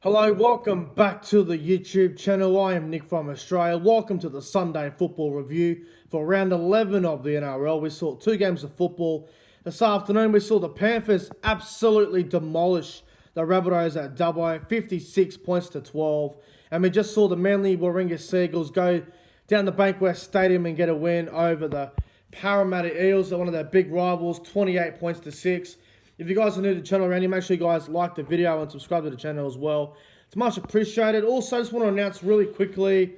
Hello, welcome back to the YouTube channel. I am Nick from Australia. Welcome to the Sunday Football Review for round 11 of the NRL. We saw two games of football. This afternoon we saw the Panthers absolutely demolish the Rabbitohs at Dubbo, 56 points to 12. And we just saw the Manly Warringah Seagulls go down to Bankwest Stadium and get a win over the Parramatta Eels. They're one of their big rivals, 28 points to 6. If you guys are new to the channel already, make sure you guys like the video and subscribe to the channel as well. It's much appreciated. Also, I just want to announce really quickly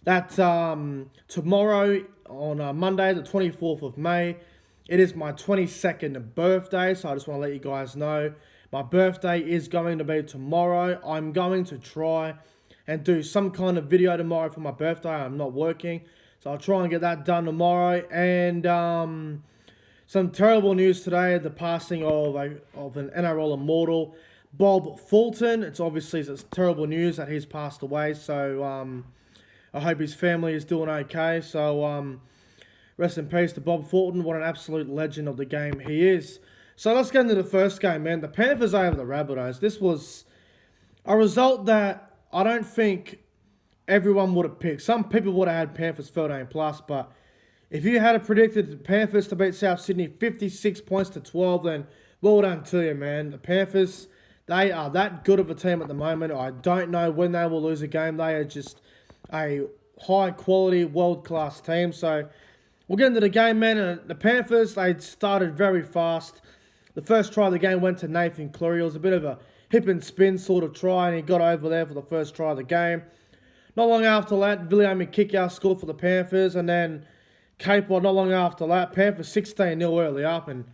that tomorrow on Monday, the 24th of May, it is my 22nd birthday. So I just want to let you guys know my birthday is going to be tomorrow. I'm going to try and do some kind of video tomorrow for my birthday. I'm not working, so I'll try and get that done tomorrow. And some terrible news today, the passing of an NRL immortal, Bob Fulton. It's terrible news that he's passed away, so I hope his family is doing okay. So rest in peace to Bob Fulton. What an absolute legend of the game he is. So let's get into the first game, man. The Panthers over the Rabbitohs. This was a result that I don't think everyone would have picked. Some people would have had Panthers 13 plus, but if you had predicted the Panthers to beat South Sydney 56 points to 12, then well done to you, man. The Panthers, they are that good of a team at the moment. I don't know when they will lose a game. They are just a high-quality, world-class team. So we'll get into the game, man. And the Panthers, they started very fast. The first try of the game went to Nathan Cleary. It was a bit of a hip-and-spin sort of try, and he got over there for the first try of the game. Not long after that, Viliame Kikau scored for the Panthers, and then Capewell not long after that. Panthers 16-0 early up, and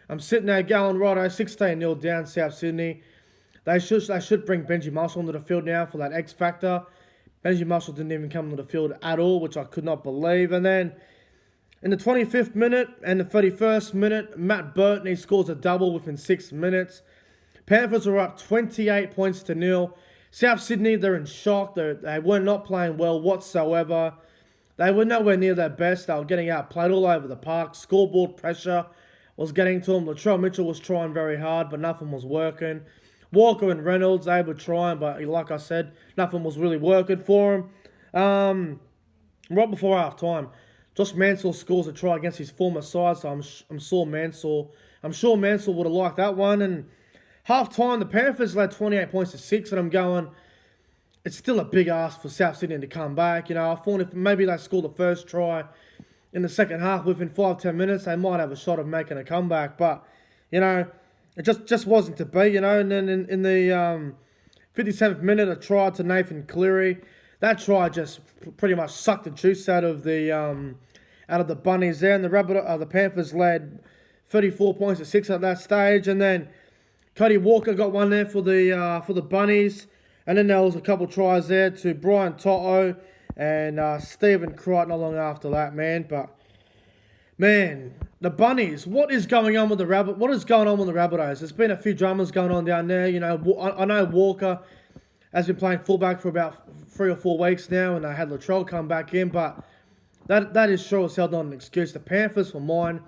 I'm sitting there going, righto, 16-0 down South Sydney. They should bring Benji Marshall into the field now for that X factor. Benji Marshall didn't even come into the field at all, which I could not believe. And then in the 25th minute and the 31st minute, Matt Burton, he scores a double within 6 minutes. Panthers were up 28 points to 0. South Sydney, they're in shock. They were not playing well whatsoever. They were nowhere near their best. They were getting outplayed all over the park. Scoreboard pressure was getting to them. Latrell Mitchell was trying very hard, but nothing was working. Walker and Reynolds, they were trying, but like I said, nothing was really working for them. Right before half-time, Josh Mansell scores a try against his former side, so I'm sure Mansell would have liked that one. And half-time, the Panthers led 28 points to 6, and I'm going, it's still a big ask for South Sydney to come back. You know, I thought if maybe they scored the first try in the second half within 5-10 minutes, they might have a shot of making a comeback. But, you know, it just wasn't to be, you know. And then in the 57th minute, a try to Nathan Cleary. That try just pretty much sucked the juice out of the bunnies there. And the Panthers led 34 points to 6 at that stage. And then Cody Walker got one there for the bunnies. And then there was a couple tries there to Brian Toto and Stephen Crichton not long after that, man. But, man, the Bunnies, what is going on with the Rabbitohs? There's been a few dramas going on down there. You know, I know Walker has been playing fullback for about 3 or 4 weeks now, and they had Latrell come back in. But that is sure as hell not an excuse. The Panthers, for mine,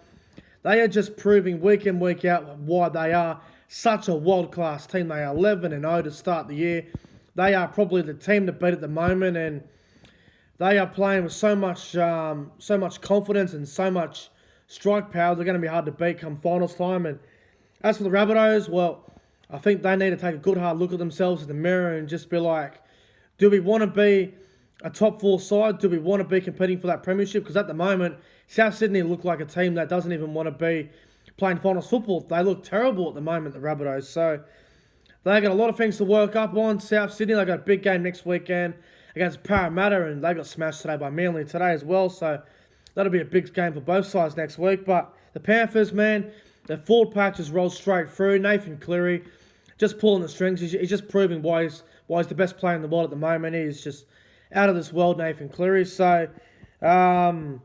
they are just proving week in, week out why they are such a world-class team. They are 11-0 to start the year. They are probably the team to beat at the moment, and they are playing with so much confidence and so much strike power. They're going to be hard to beat come finals time. And as for the Rabbitohs, well, I think they need to take a good hard look at themselves in the mirror and just be like, do we want to be a top 4 side? Do we want to be competing for that premiership? Because at the moment, South Sydney look like a team that doesn't even want to be playing finals football. They look terrible at the moment, the Rabbitohs. So they got a lot of things to work up on. South Sydney, they got a big game next weekend against Parramatta, and they got smashed today by Manly today as well. So that'll be a big game for both sides next week. But the Panthers, man, their forward pack just rolled straight through. Nathan Cleary just pulling the strings. He's just proving why he's the best player in the world at the moment. He's just out of this world, Nathan Cleary. So the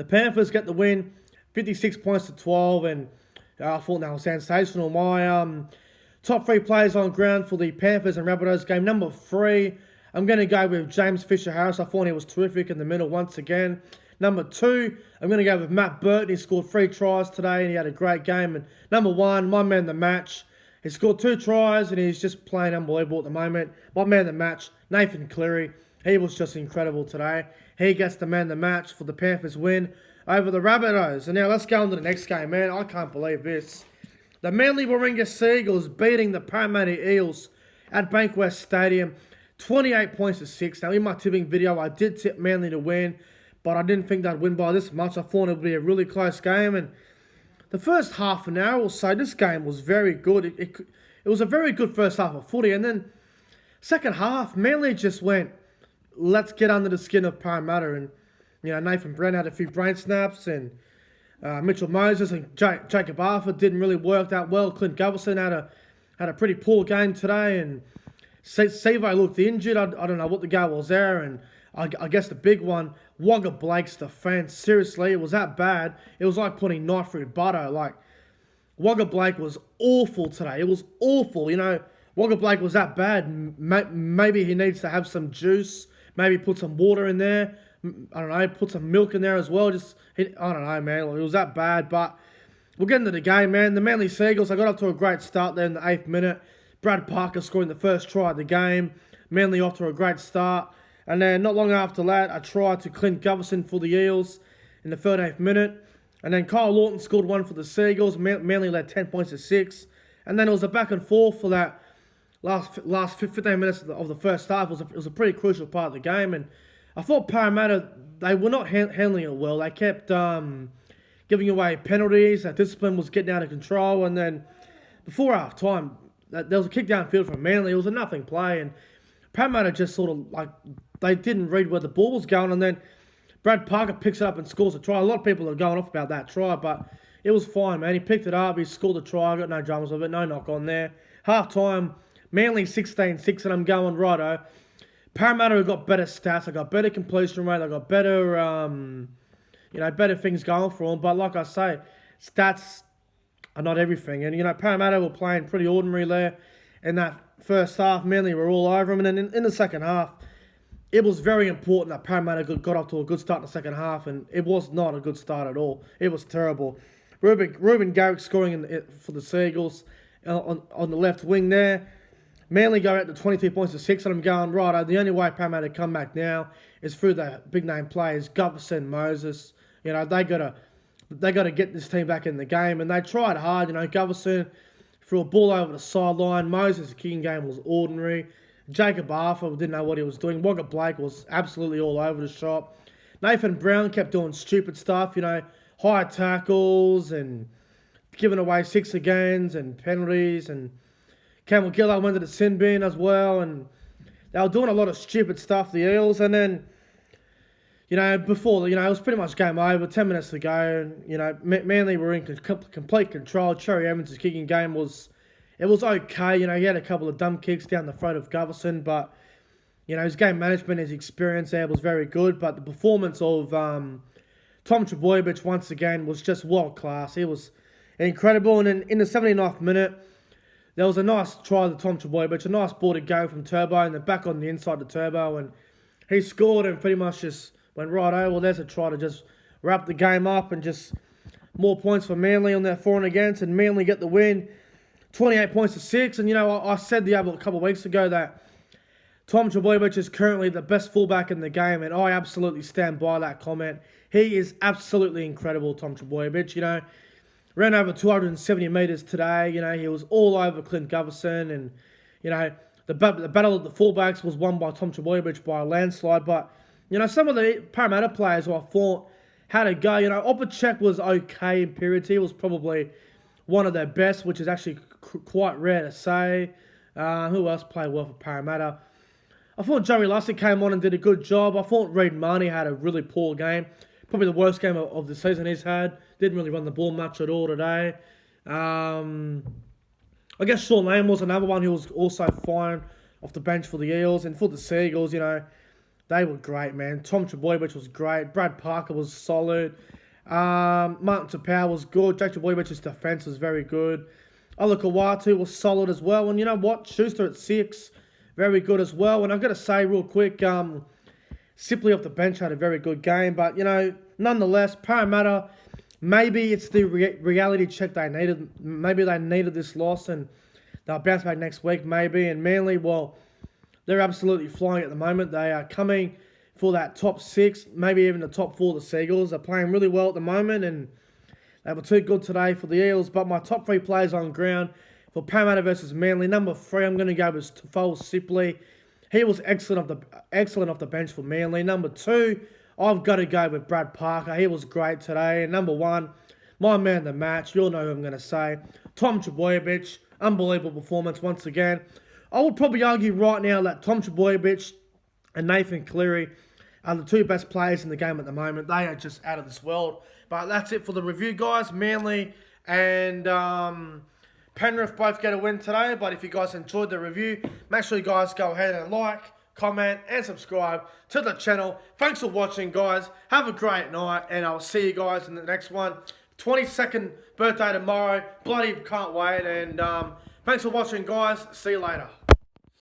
Panthers get the win, 56 points to 12, and I thought that was sensational. My top 3 players on ground for the Panthers and Rabbitohs game. Number 3, I'm going to go with James Fisher-Harris. I thought he was terrific in the middle once again. Number 2, I'm going to go with Matt Burton. He scored 3 tries today and he had a great game. And number 1, my man the match, He scored 2 tries and he's just playing unbelievable at the moment. My man of the match, Nathan Cleary, he was just incredible today. He gets the man of the match for the Panthers win over the Rabbitohs. And now let's go on to the next game, man. I can't believe this. The Manly Warringah Seagulls beating the Parramatta Eels at Bankwest Stadium, 28 points to 6. Now, in my tipping video, I did tip Manly to win, but I didn't think they'd win by this much. I thought it would be a really close game, and the first half an hour or so, this game was very good. It was a very good first half of footy, and then second half, Manly just went, let's get under the skin of Parramatta, and Nathan Brown had a few brain snaps, and Mitchell Moses and Jacob Arthur didn't really work that well. Clint Gutherson had a pretty poor game today, and Sevo looked injured. I don't know what the go was there, and I guess the big one, Wagga Blake's defence. Seriously, it was that bad. It was like putting knife through butter. Like, Wagga Blake was awful today. It was awful. Wagga Blake was that bad. Maybe he needs to have some juice. Maybe put some water in there. I don't know, put some milk in there as well. I don't know, man. It was that bad, but we'll get into the game, man. The Manly Seagulls, they got up to a great start there in the 8th minute. Brad Parker scoring the first try of the game. Manly off to a great start. And then not long after that, a try to Clint Gutherson for the Eels in the 13th minute. And then Kyle Lawton scored one for the Seagulls. Manly led 10 points to 6. And then it was a back and forth for that last 15 minutes of the first half. It was a pretty crucial part of the game. And I thought Parramatta, they were not handling it well. They kept giving away penalties. That discipline was getting out of control. And then before half time, there was a kick downfield from Manly. It was a nothing play. And Parramatta just sort of like, they didn't read where the ball was going. And then Brad Parker picks it up and scores a try. A lot of people are going off about that try, but it was fine, man. He picked it up. He scored the try. Got no dramas of it. No knock on there. Half time, Manly 16-6, and I'm going, righto. Parramatta have got better stats. They got better completion rate. They got better, better things going for them. But like I say, stats are not everything. And, Parramatta were playing pretty ordinary there in that first half. Manly were all over them. And then in the second half, it was very important that Parramatta got off to a good start in the second half. And it was not a good start at all. It was terrible. Ruben Garrick scoring for the Seagulls on the left wing there. Manly go out to 22 points to 6, and I'm going, right, the only way Parramatta come back now is through the big-name players, Gutherson, Moses. They got to get this team back in the game, and they tried hard. Gutherson threw a ball over the sideline. Moses' kicking game was ordinary. Jacob Arthur didn't know what he was doing. Wagga Blake was absolutely all over the shop. Nathan Brown kept doing stupid stuff, high tackles and giving away 6 agains and penalties, and Campbell Gillard went to the sin bin as well, and they were doing a lot of stupid stuff, the Eels. And then, before, it was pretty much game over, 10 minutes to go. Manly were in complete control. Cherry Evans' kicking game was okay. He had a couple of dumb kicks down the throat of Gutherson, but, his game management, his experience there was very good. But the performance of Tom Trbojevic once again was just world class. He was incredible. And in the 79th minute, there was a nice try to Tom Trbojevic, a nice ball to go from Turbo, and then back on the inside to Turbo, and he scored and pretty much just went, righto, well, there's a try to just wrap the game up, and just more points for Manly on their for and against, and Manly get the win, 28 points to 6. And, I said a couple of weeks ago that Tom Trbojevic is currently the best fullback in the game, and I absolutely stand by that comment. He is absolutely incredible, Tom Trbojevic, Ran over 270 metres today. He was all over Clint Gutherson. And, the battle of the fullbacks was won by Tom Trbojevic by a landslide. But, some of the Parramatta players who I thought had a go. Opacek was okay in periods. He was probably one of their best, which is actually quite rare to say. Who else played well for Parramatta? I thought Joey Lussick came on and did a good job. I thought Reid Marnie had a really poor game. Probably the worst game of the season he's had. Didn't really run the ball much at all today. I guess Sean Lane was another one who was also fine off the bench for the Eels. And for the Seagulls, they were great, man. Tom Trbojevic was great. Brad Parker was solid. Martin Tapau was good. Jake Trebojevic's defence was very good. Ola Kawatu was solid as well. And you know what? Schuster at 6, very good as well. And I've got to say real quick, Sipley off the bench had a very good game. But, nonetheless, Parramatta, maybe it's the reality check they needed. Maybe they needed this loss, and they'll bounce back next week maybe. And Manly, well, they're absolutely flying at the moment. They are coming for that top 6, maybe even the top 4. The Seagulls are playing really well at the moment, and they were too good today for the Eels. But my top 3 players on ground for Parramatta versus Manly. Number 3, I'm going to go with Tafol Sipley. He was excellent off the bench for Manly. Number 2, I've got to go with Brad Parker. He was great today. And number 1, my man of the match, you'll know who I'm going to say, Tom Trbojevic. Unbelievable performance once again. I would probably argue right now that Tom Trbojevic and Nathan Cleary are the 2 best players in the game at the moment. They are just out of this world. But that's it for the review, guys. Manly and Penrith both get a win today. But if you guys enjoyed the review, make sure you guys go ahead and like, comment, and subscribe to the channel. Thanks for watching, guys. Have a great night, and I'll see you guys in the next one. 22nd birthday tomorrow. Bloody can't wait. And thanks for watching, guys. See you later.